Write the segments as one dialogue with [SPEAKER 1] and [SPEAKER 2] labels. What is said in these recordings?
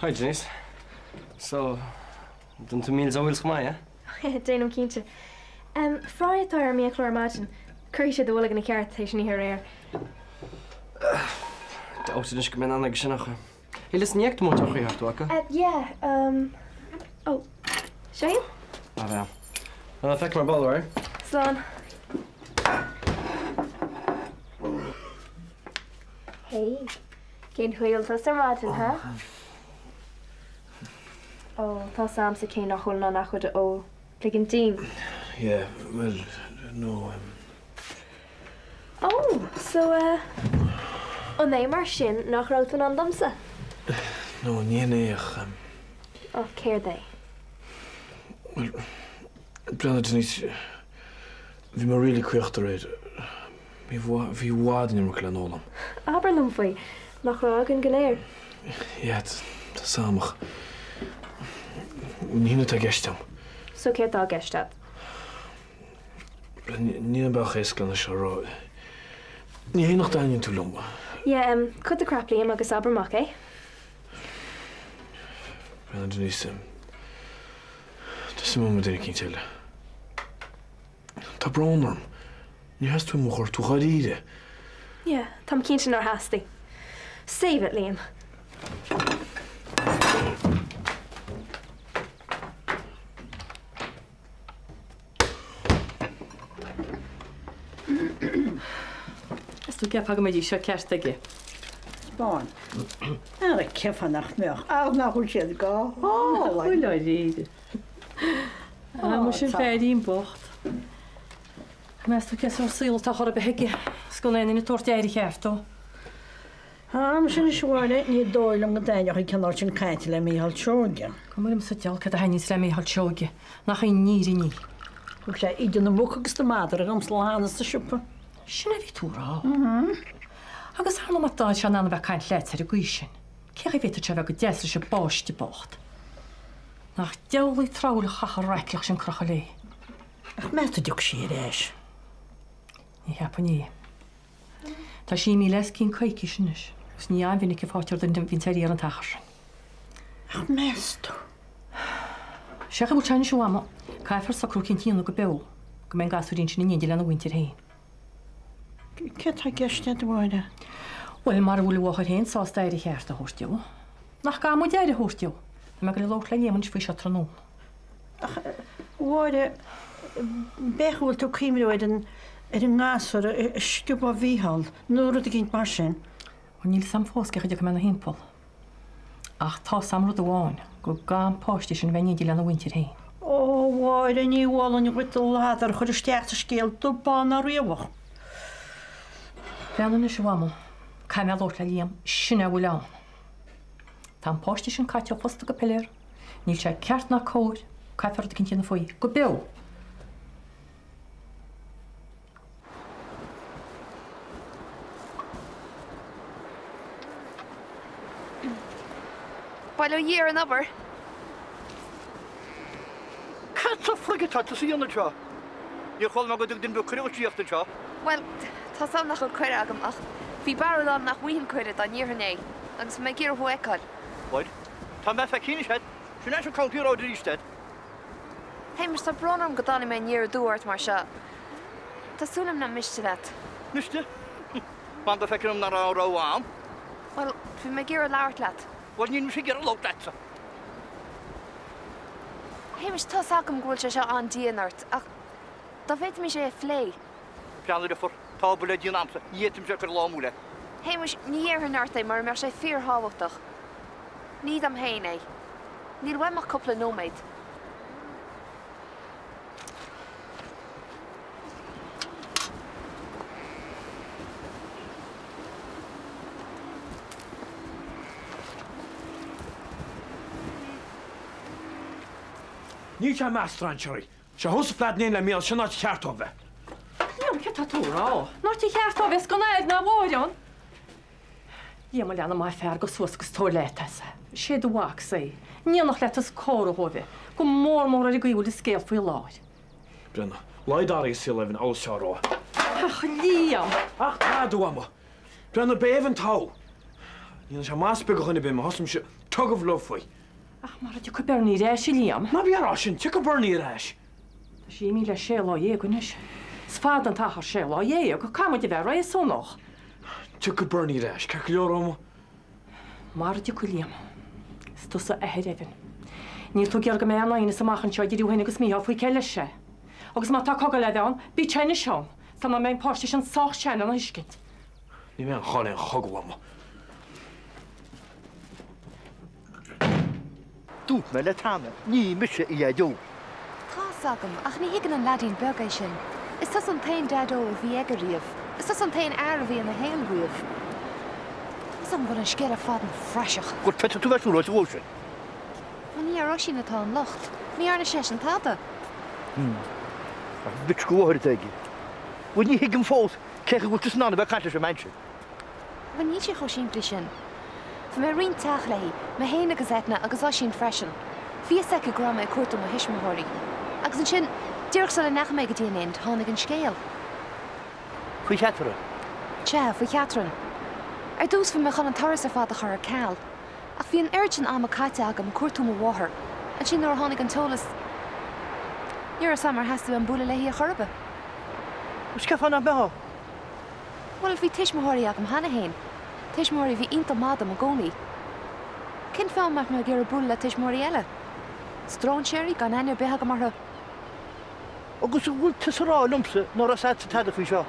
[SPEAKER 1] Hi, Janice. So, dun to meals oils come on, yeah?
[SPEAKER 2] Déanam cínte. Fráid ar mí chlór máin, chuir sé dúla gan na ceart éis ní réir.
[SPEAKER 1] Dáta is go mé anna sin nach. Hé lis níocht mó chuí hartúcha?
[SPEAKER 2] Yeah, oh, Shane?
[SPEAKER 1] Ah, bheith. Well, feic mar ball, right?
[SPEAKER 2] Slán. Hey, cén chuiltas ar máin, ha? Oh, tá sam sa cén nach chuil ná nach chud ó ligin tíim.
[SPEAKER 3] Yeah, well, no.
[SPEAKER 2] Oh, so, on é mar sin nach rátan an damsa?
[SPEAKER 3] No, níanaach.
[SPEAKER 2] Oh, céir é.
[SPEAKER 3] Well, Brenna Denise, bhí mar rilí cuiocht a réid. Bhí bhád in mar clanólam.
[SPEAKER 2] Aberlum faoi, nach rá an goléir.
[SPEAKER 3] Ja, tá samach. Nína tá geistem.
[SPEAKER 2] So céir tá geistad?
[SPEAKER 3] Nína bach éisclan a se rá. Ní hé nach dain tú lomba.
[SPEAKER 2] Yeah, chud a craplaí agus abermach, eh?
[SPEAKER 3] Brenna Denise, tá sa mama déna cín teile. Tá bránarm. Ní has tú mochar tú charíide.
[SPEAKER 2] Yeah, tam cínte nar hasty. Save it, Liam.
[SPEAKER 4] Is tú ceap aga méid seo ceart aige?
[SPEAKER 5] Spáin. Ar a cefa nach meach. Ar nach chuil siad gá.
[SPEAKER 4] Bhfuil á réide. Mu sin féiríon bocht. Meas tú ceas ar síl tá chora behiige scoil éana na tuairt éirí cheartó.
[SPEAKER 5] Am sin seáile ní dóil am go daineach i ceanál sin caiinte le míhall teóge.
[SPEAKER 4] Go muim sa deal cad a hainníos le míhall teóge nach í níí ní.
[SPEAKER 5] Thug sé idir na mcha agus do mádar a gams lehanana sa siúpa.
[SPEAKER 4] Sinna bhí túrá. Agus hána matá se anna bheith caiint leit ar a gcuí sin. Ceach bhéta te bheith go deasla se báiste bocht. Nach deolaí trála chacha reiclach sin crocha lé.
[SPEAKER 5] Ach meta deoch sí réis.
[SPEAKER 4] Ní heapa ní. Tá sí mí les cín caiici sinis, gus ní an bhína fáteir den bhín teí ar an tachar sin.
[SPEAKER 5] Ach mesto.
[SPEAKER 4] Secha bhil teanna seoama, caifar sacrú cin tíanana go be, go mé gasúín sin níidir lena bhaintir hain.
[SPEAKER 5] Ce tá geiste bhile?
[SPEAKER 4] Well mar bhfuil bhchar héin sá éidir cheart a thuirteú. Nach ga mu déir a thuirteú, na me go le lách le éman fao se trónú.
[SPEAKER 5] Bhile bechúil tú cíimhid ar an ngásar a sciúb a bhíhall, nuair a gint mar sin.
[SPEAKER 4] Ó níl sam fósca chuide go mena hímpol. Ach tá samrú bháin go gan páistí sin bhainidí lena bhaintir hain.
[SPEAKER 5] Ó bhile ní bháin bhuiil ládar chud isteach a scéal do ban a riomhach.
[SPEAKER 4] Breanna na seoama, cai me lách le líam sinna bhfuil ann. Tá páistí sin caiite posta go peléir, níl sé ceart na cóir, caifar cin tíanana faoi, go be.
[SPEAKER 6] Bail year an aber.
[SPEAKER 7] Cat a frigate to see on the jaw. You call me good in the cruelty of the jaw.
[SPEAKER 6] Well, tá sam nach chuir agam ach bhí barán nach bhuiim chuide an níorné, agus mé gur bhuaáil.
[SPEAKER 7] What? Tá me fe cíine head, sin national county road instead.
[SPEAKER 6] Héimmar tá bronarm go dána mé níor dúirt mar se. Tásúlam na miste leat.
[SPEAKER 7] Miste? Man the fecin na rá am?
[SPEAKER 6] Well, bhí mé gur leabhart leat.
[SPEAKER 7] Well, nín sé gur lo that.
[SPEAKER 6] Héimmar tá agam ghfuil se seo an díanart ach dá bhéit mé sé phlé.
[SPEAKER 7] Peanú de for tábula dín amsa, dhétim se gur lámúla.
[SPEAKER 6] Héimmar níor an airta mar mar sé fíor háhachtach. Níd am héin é. Níl bhaimach coppla nóméid.
[SPEAKER 3] Ní se meastran seí. Se thusa flead néon le míal sin ná cheartó bheith.
[SPEAKER 4] Níam ce tá túrá. Ná tí cheartá bheits go éid na bháideán. Díam leanana mai fear go suasgus tó leitasa. Sé do bhaach sé. Níl nach letas córa hóbeh. Go mór ar gúil is scéal faoi láid.
[SPEAKER 3] Brenna, láidáí sí lehn á seárá.
[SPEAKER 4] Ach líam.
[SPEAKER 3] Ach, tá dúama. Brenna béhan tá. Ní se más be go chuna be hasm se tugh love faoi.
[SPEAKER 4] Ach mar du coberní réis líam.
[SPEAKER 3] Na bhíar sin tu go burnaí reis.
[SPEAKER 4] Sí mí le sé lá dhé gonis. Sfád an tachar sé lá dhé go kam de bheit rééis sónach.
[SPEAKER 3] Tu go burnaí reis, ce leorm.
[SPEAKER 4] Mar du go líam. Stosa ehirefin. Ní tú gear go mé anna samachchan seo dí dúhéna agus míá faoi ceile sé. Agus má tá coga le an, bí tena seán, Tá má mé páiste an sách sena an iscint.
[SPEAKER 3] Ní mé an chána an choglam.
[SPEAKER 7] Dút me le tána, ní mise I dó.
[SPEAKER 6] Tá agam ach ní higann an ladín bega sin. Is tas an tain dadó a bhí ag a riamh. Is tas an tain air a bhí an na héal riamh. Is an bhfuil an scéad a fád an freiseach.
[SPEAKER 7] Go pe tú bheitú ráid bhil sin.
[SPEAKER 6] Ní ar sin atá an locht. Ní ar na sé an táda.
[SPEAKER 7] Bit gohir teigi. Bhfuil ní higann fós, cecha go tus nána bheith caiinte sé mainse.
[SPEAKER 6] Bhain ní sé cho siimplí sin. Fa mé rion teach leihí, me héana agus etna agus á sin freisin. Bhí seice grama a cuatú a hisismathirí. Agus an sin, dúirch san nach méid go dtíanaon tháinig an scéal.
[SPEAKER 7] Fuoi cheatra.
[SPEAKER 6] Te, faoi cheatran. Ar dús fa me chan an taras a fád a chur a ceall. Ach bhí an airtin am a caite agam cuatú a bháthair. An sin nuair tháinig an tolas. Níor samar heasú an bula leihí a chorbe.
[SPEAKER 7] Is ce fanna beá?
[SPEAKER 6] Well, bhí tiismathirí agam hena héin. Tiismathirí bhí inta madam a gcónaí. Cin fém meach me gur a bula le tiismathirí eile. Strón séirí gan ainear bethe go martha.
[SPEAKER 7] Agus bhfuil tusrá lumsa nó a sa tada faoi seo.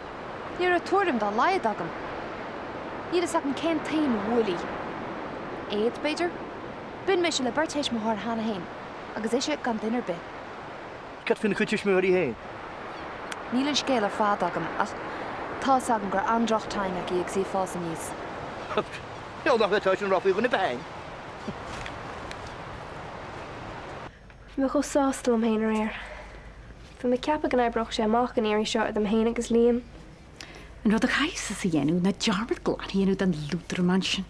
[SPEAKER 6] Níor a tuairim dá laiad agam. Iad is an cén taim bhúlaí. Éad beidir? Bin me se le birtéis mothir hena héin, agus é sé gan duinear bit.
[SPEAKER 7] Cat finna chuitiis mé í héin.
[SPEAKER 6] Níl an scéal ar fád agam ach tá agam gur androchtáin ag ag sí fás a níos.
[SPEAKER 7] Neall nach bheitá an ráfaí gona bein.
[SPEAKER 2] Me go sástal am héin ar. Fa me cepa gan broch sé amach an éirí seo am héin agus líam.
[SPEAKER 5] An rud a chaise sa dhéanú na dearbad gláíanú den lútar man sin.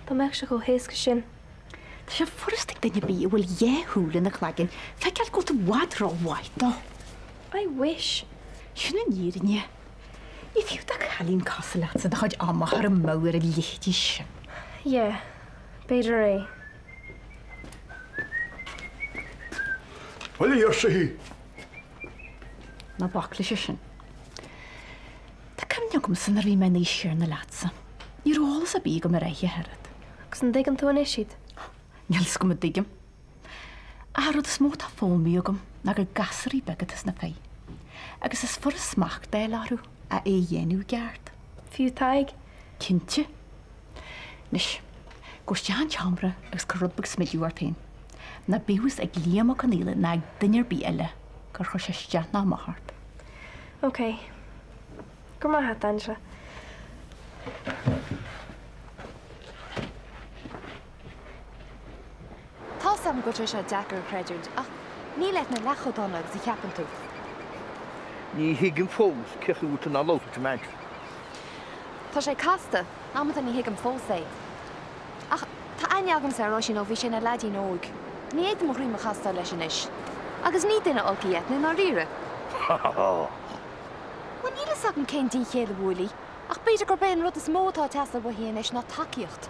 [SPEAKER 2] Tá meach se go héasca sin.
[SPEAKER 5] Tá sé forrastig daine bí bhfuil dhéthúla na chhlagan feiceil go bhhaidráháid dó.
[SPEAKER 2] I wish.
[SPEAKER 5] Sinna nírinne. Ní fiú a chalín casa leatsa a chuid amach ar an móir a lichtí sin.
[SPEAKER 2] Yeah, beidir é.
[SPEAKER 3] Well ar sé hí.
[SPEAKER 5] Na bacla sé sin. Tá cemne gom san a bhí me níos sér na leatsa. Ní rálas a bí go mar réithe herad.
[SPEAKER 2] Agus an dig an tú an isiad.
[SPEAKER 5] Níls go digim. A rud is mót a fómí agam na gur gasarí begatas na fé. Agus is for a smach dé larú a é dhéanú geart.
[SPEAKER 2] Fiú taig.
[SPEAKER 5] Cinnte. Nis, gos tean teambra agus go rudbag smidúar tain. Na bíhus ag líam a caníle na ag duinear bí eile gur chu sé steat ná mthart.
[SPEAKER 2] OK. Gur má hat anse.
[SPEAKER 6] Tá sam go se deacar creidúd ach ní leit na lechodóna agus I ceapan tú.
[SPEAKER 7] Ní higann fós cecha út an alóta te mainse.
[SPEAKER 6] Tá sé casta amata ní higann fós é. Ach tá aine agam sa rá sin ó bhí sin na ledí nóig. Ní éit mo ríma chasta leis sin is. Agus ní duine olcaíet na ríre. Wa níle sag an cén dí chéad bhúlaí, ach beidir gur ben rud is mótá teasta bu híon is ná takeíocht.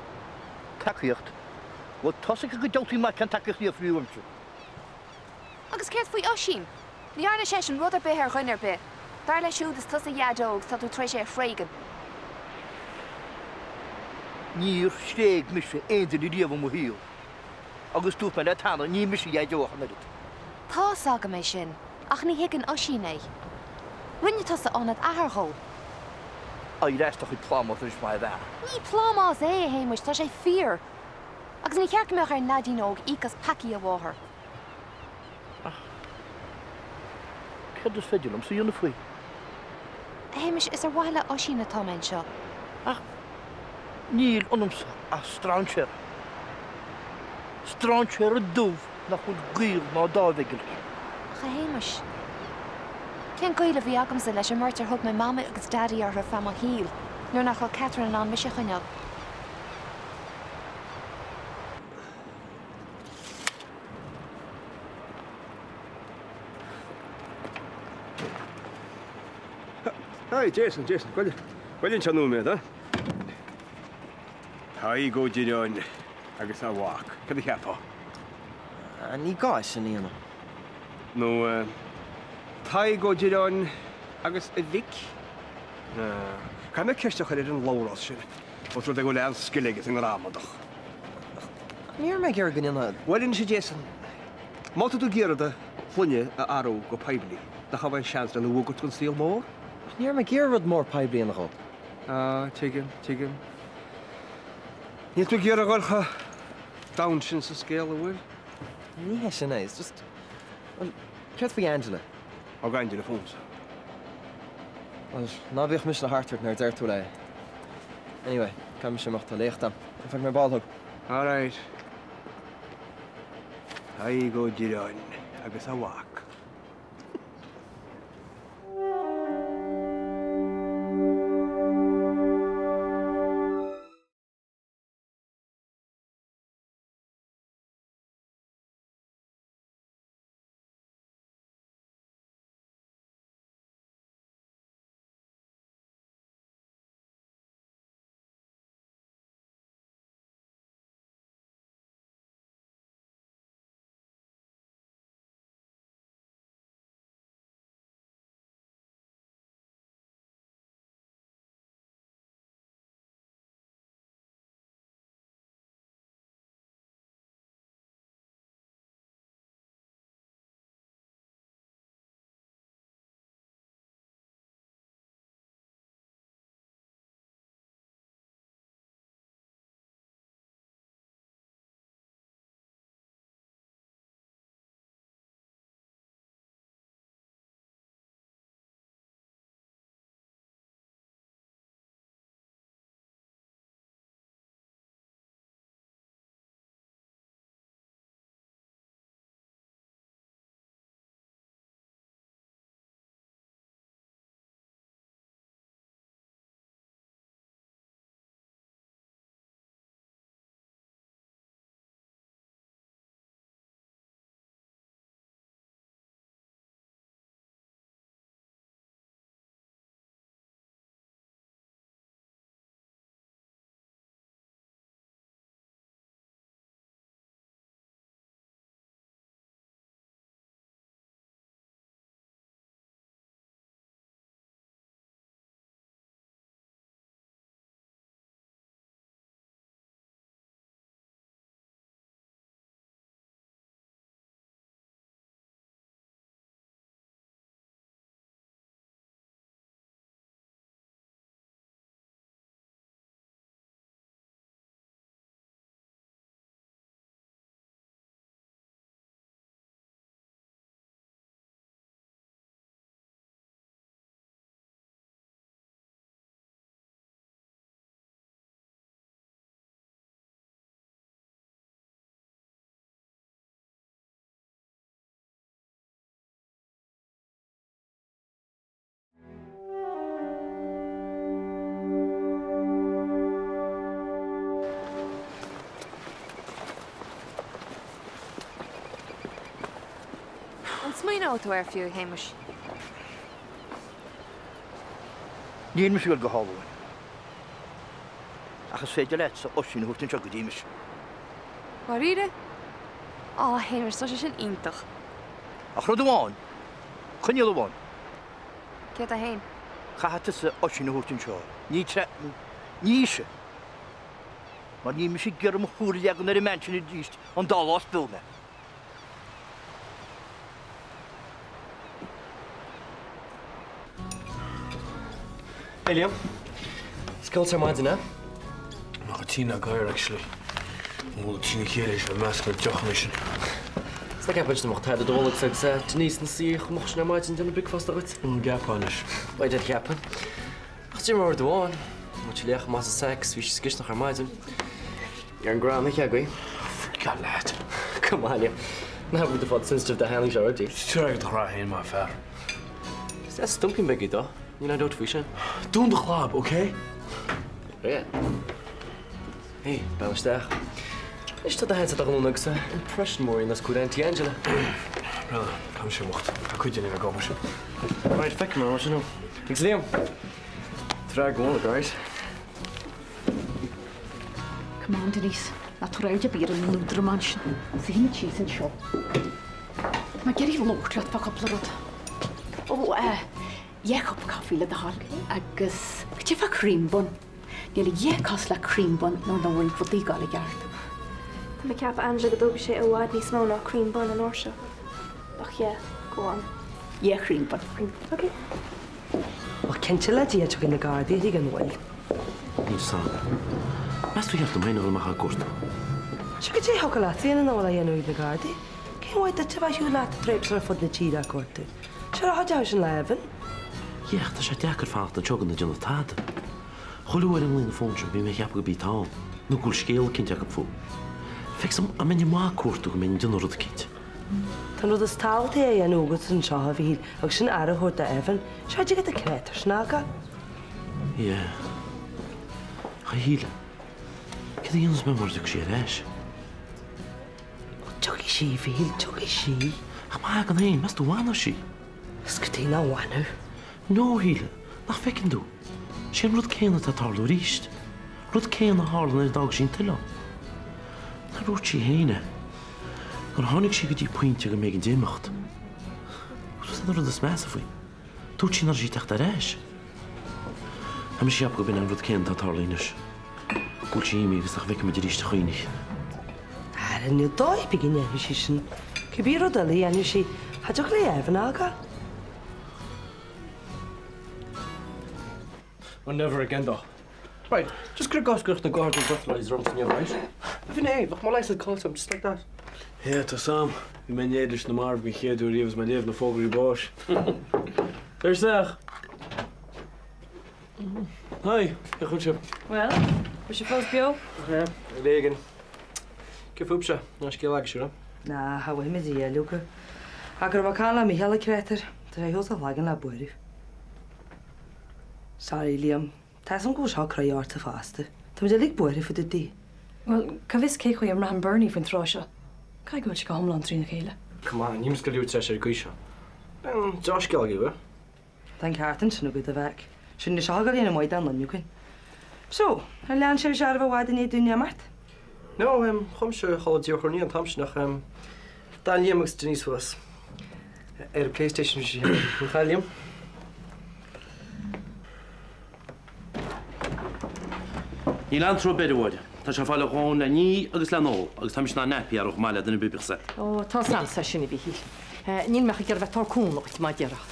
[SPEAKER 7] Takeíocht? Bhil tosa go deirtaí mai can takeíocht a friúimse.
[SPEAKER 6] Agus céirt faoi osín. Ní arna sé an rud ar bith ar chuinear bith. Dar le siúd is tusa iadóg tá tú trééis sé freigan.
[SPEAKER 7] Níor stéag mise éidir I riamh mo híal. Agus tú me le tána ní mise iadóach na dit.
[SPEAKER 6] Tá saga mé sin, ach ní higann osín é. Rinne tusa anad athirthó.
[SPEAKER 7] A I reistach chu plámach is mai bhe.
[SPEAKER 6] Ní plámás é a héimeis tá sé fír. Agus ní ceart meach ar nadínóg íchas paci a bháthair.
[SPEAKER 7] Cad is féidirlam sa dhéanana faoi.
[SPEAKER 6] Héimeis is ar bhaile osín atá men seo.
[SPEAKER 7] Níl anamsa a stránseir. Stránseir a dúmh nach chun gír ná dábhaigil.
[SPEAKER 6] Cha héimeis. Cén gaile bhí agam sa leis an mórtar thug mé mama agus daddy ar fam a híl, nuair nach chuil Catherine an mise chuineal.
[SPEAKER 1] Hi, Jason, gwylyn chanw me, da?
[SPEAKER 8] Tá go díreáin agus a bhhaach. Cad cheapá?
[SPEAKER 1] Ní gáis in íana.
[SPEAKER 8] nó tá go díreáin agus a bhic? Caime ceisteach ar an lórás sin, ó trú go lean scileige an rámadach.
[SPEAKER 1] Níor me gur ganine.
[SPEAKER 8] Bhfuilinn sé Jason. Má tú géada chluine a aró go peblií, de cha bhain seans le bhgurt chun síl mór?
[SPEAKER 1] Níor me ggéirrad mór peblií nach.
[SPEAKER 8] Tuigim. Ní tú géar a gáilcha da sin sa scéal a bhfuil?
[SPEAKER 1] Ní he sin éis, just... Cead fao Angela?
[SPEAKER 8] Á gaiin de fóns.
[SPEAKER 1] Ná bhíoh mis na hartart nar d tú le. Anyway, cam sé mocht a léchtam. An fag mé ballthug.
[SPEAKER 8] All right. Tá go díreáin agus a bhhaach.
[SPEAKER 6] Smaoin áit ar fiú Hamish.
[SPEAKER 7] Níl me siúil go hábhain. Achas féidir leit sa osisiún thuirtain seo go díimiis.
[SPEAKER 6] Mar ide? Á, Hamish, tá sé sin iontach.
[SPEAKER 7] Ach rud amháin, chuineal amháin.
[SPEAKER 6] Céad a hain?
[SPEAKER 7] Chathata sa osisiún thuirtain seo. Ní se. Mar ní me sé gur am chúra leagan ar i mensin i díist an dálás bilna.
[SPEAKER 1] Hey, Liam. Skills are mine now.
[SPEAKER 3] Nach a tína gair, actually. Mú tína chéir is le measc na deoch mission.
[SPEAKER 1] It's like I pushed them off the door, looks like Denise and see how much now might in the big fast of it.
[SPEAKER 3] Gap anish.
[SPEAKER 1] Why did it happen? I still remember the one. Much lech mas sex, we should skitch nach Armaiden. You're in ground, I agree.
[SPEAKER 3] Forget that.
[SPEAKER 1] Come on, Liam. Now with the fault sensitive the handling already.
[SPEAKER 3] It's too early to cry in my fair.
[SPEAKER 1] That's stumping biggie though. You know, don't fish.
[SPEAKER 3] Doe de club, okay?
[SPEAKER 1] Yeah. Hey, Bellster. Is dat de head dat er nog impression more in das Kurenti Angela?
[SPEAKER 3] Brother, come się mocht. A could you never go much?
[SPEAKER 1] Right, fuck man, what you know? Thanks, Liam. Drag one, guys.
[SPEAKER 5] Come on, Denise. Na tú raid a bír an lúdra mansin. Sihí na cheese an seo. Ma geri lóchtrat fa couple rod. Ie cup coffee le dahal. Agus gti fa cream bun. Nili ie cos la cream bun no na wyn fwti gael I gard.
[SPEAKER 2] Tá ceap Angela go dóg sé a bhád níos mó ná cream bun an orse. Ach yeah, go on.
[SPEAKER 5] Ie cream bun.
[SPEAKER 2] Okay.
[SPEAKER 9] Well, kent le dí tu in na gardi hí gan bhil.
[SPEAKER 1] Ní sam. Mas tú heart am héine mar cuat.
[SPEAKER 9] Si go dé hoca látíí an bhla dhéanú na gardi. Cén bhaid a tu bhaithú le a tréps ar fud na tíad a cuatú. Se a hadá an lehan?
[SPEAKER 1] Iach, tá sé deachar fácht an tegan na duna tád. Choúir an lína fónse bí mé cheap go bí tám. nó gúil scéal cinnte go fú. Fixam a miniu má cuatú go miniu duna rud cint.
[SPEAKER 9] Tá rud is táilta é an ógad san seo a bhí agus sin airthúirta evan, seide go a crétar snága?
[SPEAKER 1] Ie. Cha híle. Cad íonas me mar sé réis.
[SPEAKER 9] Tugi sí bhíl, tugi sí.
[SPEAKER 1] Ach má an héin, mas tú bhána sí.
[SPEAKER 9] Is go tína bhhainú.
[SPEAKER 1] No híle, nach fecin dú. Sin rud céanna tá tarlú ríist. Rud céanna hálan ar dag sin tiile. Na rúd sí héine. Gur tháinig sí go dtí pointe go méid an déimeacht. Gus na rud is measa faoi. Dút sin ar sí techt a réis. Ha me siap go bin an rud céanna tá tarlínis. Gúil sí imi agus nach bheice me ríiste chuoinnig.
[SPEAKER 9] Ar an níl dói begin éanú sí sin. Cibí rud a lí éanú sí, hadach le evan aga?
[SPEAKER 3] Oh, never again, though. Right, just gonna go to the garden and fertilize rooms in your right. Vinay, look, my life is close, just like that. Yeah, to Sam. We men jedisch na mar, we hier door was mijn leven na vogel bosch. There's there. Hi, ja goed zo.
[SPEAKER 4] Well, was je vast bio?
[SPEAKER 3] Ja, legen. Kif upsa, na skill action.
[SPEAKER 9] Na, ha we me die luke. Agur makala mi hele kreter. Tá hos a lagan na buirú. Sorry, Liam. Tá som go seo craíart a fásta. Tá me lig buirú fu dí.
[SPEAKER 4] Well, ca vis cé chuí am rahan Bernie fan tráise. Cai go go homlan trí na chéile.
[SPEAKER 3] Come on, you must go liúd sé gúisio. Josh Gilgi,
[SPEAKER 9] Tá cartan sin go a bheic. Sin na seágar íana mid an laniucin. So, ar lean sé searbh bhhaid in dúine mart?
[SPEAKER 3] No, chum se chola diochrní an tamsnach dá Liam agus Denise was. A PlayStation sí Liam.
[SPEAKER 1] Ní lean tro beidirhide. Tá se fáile cháin na ní agus le nó, agus tá na nepi ar máile duna bibir set.
[SPEAKER 4] Ó, tá sansa sinna bhí hí. Níl mecha gur bheith tarcúnacht má dearach.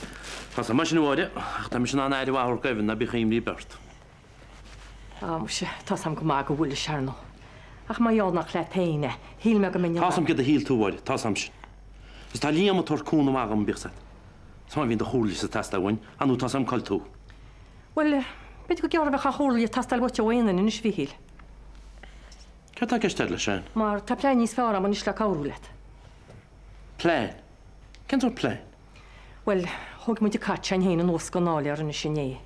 [SPEAKER 1] Tá sa mar sin bhide, ach tá na náidir bhthir goibhann na bichéim lí bert.
[SPEAKER 4] Mu sé tá sam go má go bhfuil searna. Ach má dheol nach le taine, híl me go miniu.
[SPEAKER 1] Tá sam go a híl túhide, tá sam sin. Is tá líam a tarcúna má an bicset. Tá hín de chúlí sa testa bhain, anú tá sam cailtú.
[SPEAKER 4] Well, bit go gear bheith chólaí tastal bute bhhaine in is bhíhíl.
[SPEAKER 1] Ce tá ceiste le sin?
[SPEAKER 4] Mar tá plein níos fearr am is le cáúlet.
[SPEAKER 1] Pléin? Cén pléin?
[SPEAKER 4] Well, thug mu de cat an héana an os go náile ar in sinné.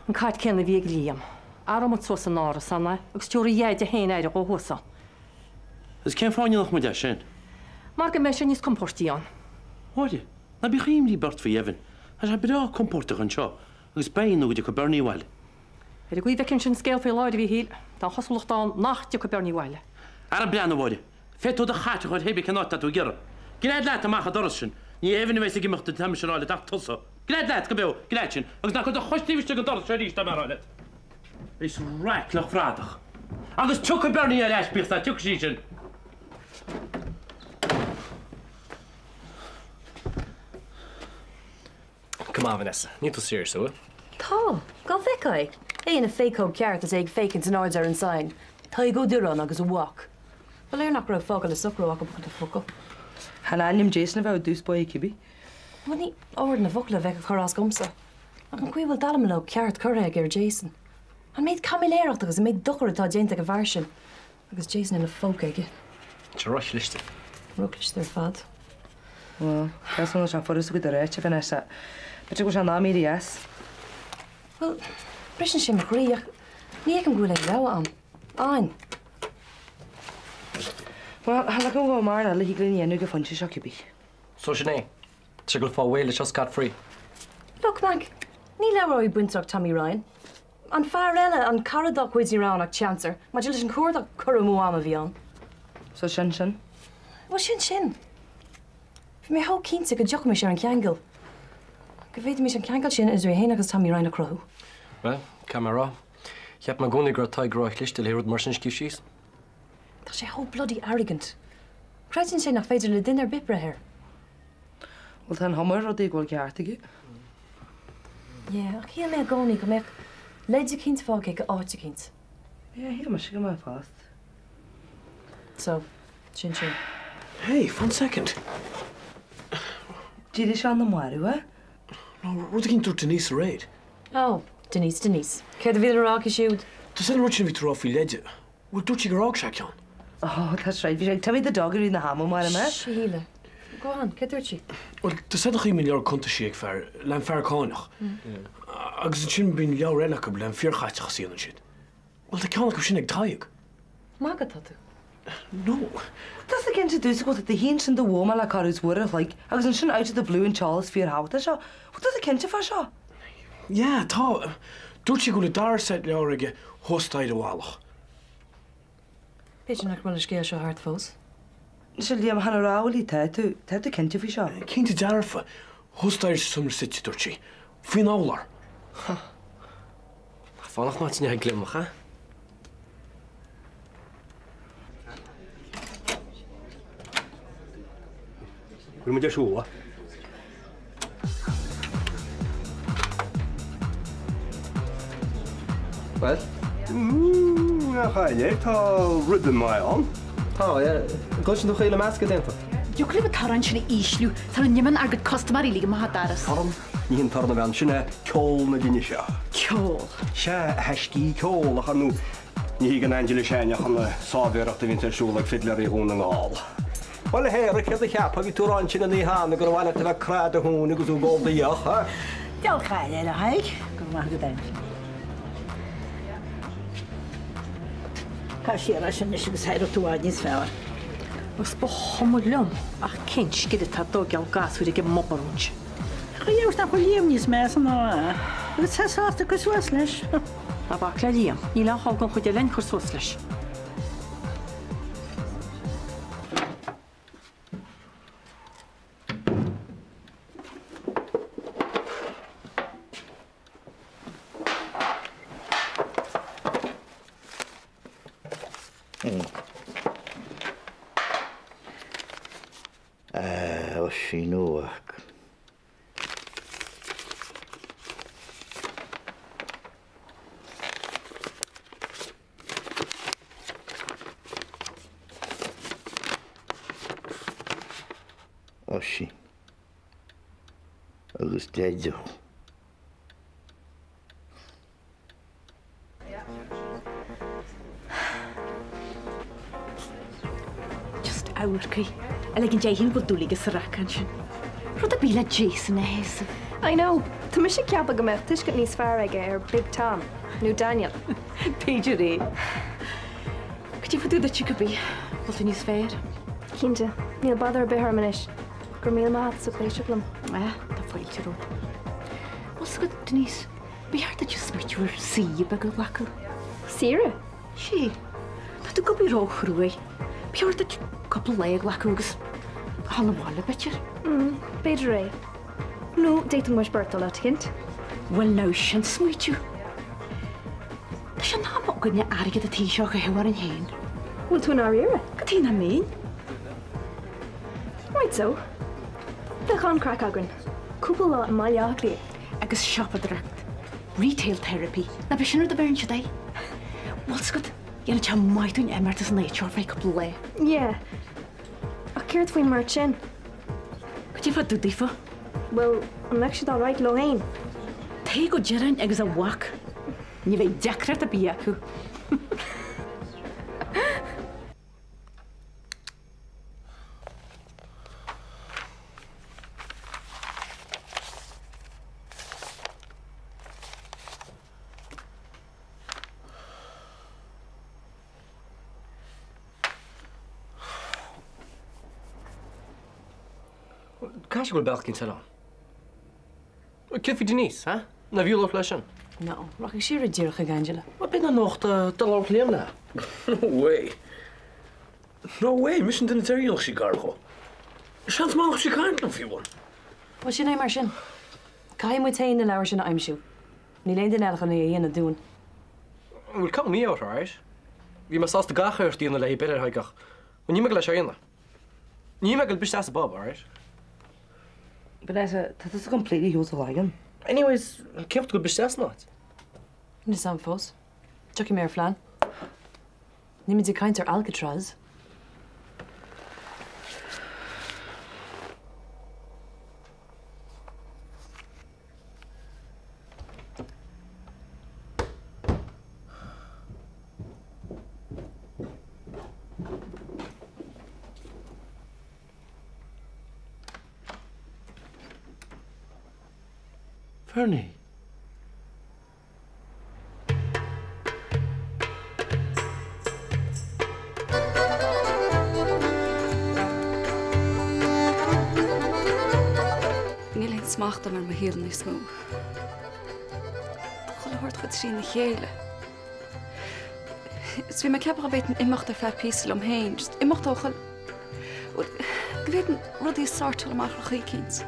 [SPEAKER 4] An cait céanna bhí líam. Aram so san ára sanna, agus túra dhéad a héana éidir go hosa.
[SPEAKER 1] Is cén fáinach mu de sin?
[SPEAKER 4] Mar go me sin níos compórtíán.
[SPEAKER 1] Háide, na bichéim lí bert fi evan, a se bedá compórtach an seo, agus béin go de go Bernie bhile.
[SPEAKER 4] Er go bhecinn sin scéal fé láidir bhí híl, tá hoslachtán nachte go Bernie bhile.
[SPEAKER 1] Ar an breanna bhide, féú a chatte chuir hebí canát tú ggéar. Gréad leit amach a doras sin, ní éhan bhéis gimach de tamiisiráile da tusa. Gréad leit go beh, gréid sin, agus nach chu a choistíiste go doras sé ríéis marráile. Is reitlach frádach. Agus tu go Bernie a leis bíocht a tu sí sin.
[SPEAKER 3] Come on, Vanessa. Need to serious, though.
[SPEAKER 10] Tá, go bheiceáid. Éana féicó ceart is ag fécinn an áid ar an sain. Tá go dúrán agus a bhac. Well éar nach raibh fágal le sucrúach go bud a focail.
[SPEAKER 9] Haláim Jason a bheith dús buí cibí.
[SPEAKER 10] Well ní áhar na bhocla bheith a chorás gomsa. Ach an cuihfuil dalam le ceart choraigh ar Jason. An méid camiléireacht agus méid dochar atá déanta go bhar sin. Agus Jason in le fóca aige.
[SPEAKER 3] It's a rush list.
[SPEAKER 10] Ruchlis ar fad.
[SPEAKER 9] Well, that's one of our photos with the rest of Vanessa. But you go on that yes.
[SPEAKER 10] Well, brisin sin maríach. Ní ag an gúil ag le an. Ain.
[SPEAKER 9] Well, hala go bhá mar le hí glíine nu go fan si seocibí.
[SPEAKER 3] So Sinead, go fá bhile just scot free.
[SPEAKER 10] Look, Mac, ní le roií buintach Tommy Ryan. An fearrella an caradach chuid ní rán ach chancer, má leis an cuardach cur mó am a bhíán.
[SPEAKER 9] So sin.
[SPEAKER 10] Well, sin. Fi mé há cínta go deoch mé sé an ceangal. Go bhéidir mé an ceangal sin is ré héana agus tá mí reinna crothú.
[SPEAKER 3] Well, camera. Ich heb maar gewoon een groot groot licht te mar sin skifsís.
[SPEAKER 10] Tá sé hó bloody arrogant. Creidin sé nach féidir le dinner bibre her.
[SPEAKER 9] Wel tan hamar a ghil ceartaige.
[SPEAKER 10] Ja, ach hí mé gcónaí go méid leidir cinint fág go áte cinint.
[SPEAKER 9] Ja, hí mar si go mai fast.
[SPEAKER 10] So, sin.
[SPEAKER 1] Hey, 1 second.
[SPEAKER 9] Dí se an na marú, eh?
[SPEAKER 1] No, rud cinn dúirt Denise Sraith.
[SPEAKER 10] Oh, Denise. Céir a bhí ará siúd.
[SPEAKER 1] Tá sin rutin bhí ráí leide. Bhfuil dúirt go rá se ceán.
[SPEAKER 9] Oh, that's right. Bhí sé tabhí de dogarí na ham mar me.
[SPEAKER 10] Síle. Go an, ce dúirtí?
[SPEAKER 1] Well, tá sé í milliard conta siag fear len fearcánach. Agus an sin bín leabhar eile go len fearchaiteach síana siad. Well, tá ceannach go sin ag taigh.
[SPEAKER 10] Mágad tá tú?
[SPEAKER 1] No.
[SPEAKER 9] Tas a cinnte dús go the hén sin do bhma le carús bhuiir like, agus an sin out of the blue and Charles fear háta seo. What tas a cinnte fa seo?
[SPEAKER 1] Yeah, tá. Dúirt go le dar set leabhar aige hostaid a bhálach.
[SPEAKER 10] Péidir nach mar scéal seo hart fós.
[SPEAKER 9] Se líam hanna ráí te cinnte fi seo.
[SPEAKER 1] Cínta dearfa hostaid sumar site dúirtí. Faoin álar.
[SPEAKER 3] Fannach mat sin glimach, ha? Hoe moet je zo? Wat?
[SPEAKER 8] Na ga je, tá rudden mai an.
[SPEAKER 3] Tá, ja. Go je nog hele maske denten?
[SPEAKER 5] Jo glyfa taran sinna ísliú tar an niman agad costamar líga má daras.
[SPEAKER 8] Tarm, ní hin tarna bhean sinna ceol na duine seo.
[SPEAKER 5] Ceol.
[SPEAKER 8] Se heiscí ceol a chanú ní gan Angela Shane chan na sábhéireachta vín tarsúla fidlar í hún an gáil. Well héir a chéad a cheap a bhí túrán sinna ní hána gur bhhaine a bheith cread a hún agus ú gáil daíoch, ha?
[SPEAKER 11] Deal chaile a haig, gur má go dain. Cá sé sin is agus heidir túáid níos fear.
[SPEAKER 4] Os bo homolum ach cinch gyda ta dogial gas wedi ge mobarwns.
[SPEAKER 11] Chwyewch na chwiliem nis mes yno a. Agus ta sast y cwswas leis.
[SPEAKER 4] A bach le liam, ni la hogon chwyd elen cwrs leis.
[SPEAKER 7] Sinúach. Oshi. Agus deideo.
[SPEAKER 5] Just awrci. Elegyn jay hin bod dwlig ys racan sin. Rwyd y bila Jason e hes.
[SPEAKER 2] I know. Tá mis sé ceappa go meach tuiscint níos fearr aige Big Tom, nó Daniel.
[SPEAKER 5] Peidir é. Cyd i fod yw'r chica bi? Fod ti'n níos fair?
[SPEAKER 2] Cínte, níl badar be harmanis. Gur míl maith sa pléisiúlam.
[SPEAKER 5] Da ffail ti rwyd. Os gwyd, Denise, bi har da just smith yw'r sîb ag y wacw.
[SPEAKER 2] Sira?
[SPEAKER 5] Si. Da dy gobi roch rwy. Bi har da couple leg wacw agos hala wala betcher.
[SPEAKER 2] Beidir é. No, déitm muis Bertal at kint.
[SPEAKER 5] Wel now sin smith yw. Da sin na mo gwydnia argyd y ti sio chyhewar yn hyn.
[SPEAKER 2] Wel tŵn ar ira.
[SPEAKER 5] Gyda'n amin.
[SPEAKER 2] Right so. Fech an crack agrin. Cwbl lot yn mael iagli.
[SPEAKER 5] Agus shop adrect. Retail therapy. Na be sin o'r dyfern siadau. Wel sgwyd, yan y cham maith dwi'n emert as nature fai couple le.
[SPEAKER 2] Yeah. A ceirt fwy'n mar sin.
[SPEAKER 5] Gyd i fod dwdi fo?
[SPEAKER 2] Wel, an mech sydd all right lo hain.
[SPEAKER 5] Teg o gerain agus a wac. Ni fe decret a biacw.
[SPEAKER 3] Casual belkin salon. Kif fi Denise, ha? Na viol of lesson.
[SPEAKER 10] No, rock ik sier dierch Angela.
[SPEAKER 3] Wat ben dan nog te lang geleden? No way. No way, misschien dan het er nog Chicago. Chans maar nog Chicago of je won.
[SPEAKER 10] Wat je neemt maar zin. Ga je meteen de lauwers in de aimshoe. Niet alleen de nelgen die je in doen.
[SPEAKER 3] We'll come me out, right? We must ask the gachers die in de lei better haikach. Want je mag gelijk zijn. Je mag het bestaat de bob, right?
[SPEAKER 9] But that is completely useless again.
[SPEAKER 3] Anyways, ik heb het goed bestaat not.
[SPEAKER 10] Niet zo'n fos. Chuck je meer flan. Niemand die kind er Alcatraz.
[SPEAKER 1] Fernie.
[SPEAKER 12] Niet alleen smachten, maar mijn heel niet smoe. Dat hoort goed zien de gele. Het is wie mijn kapper weten, ik mag er veel piesel omheen. Ik mag toch wel... Ik weet niet wat die soort allemaal nog gekend.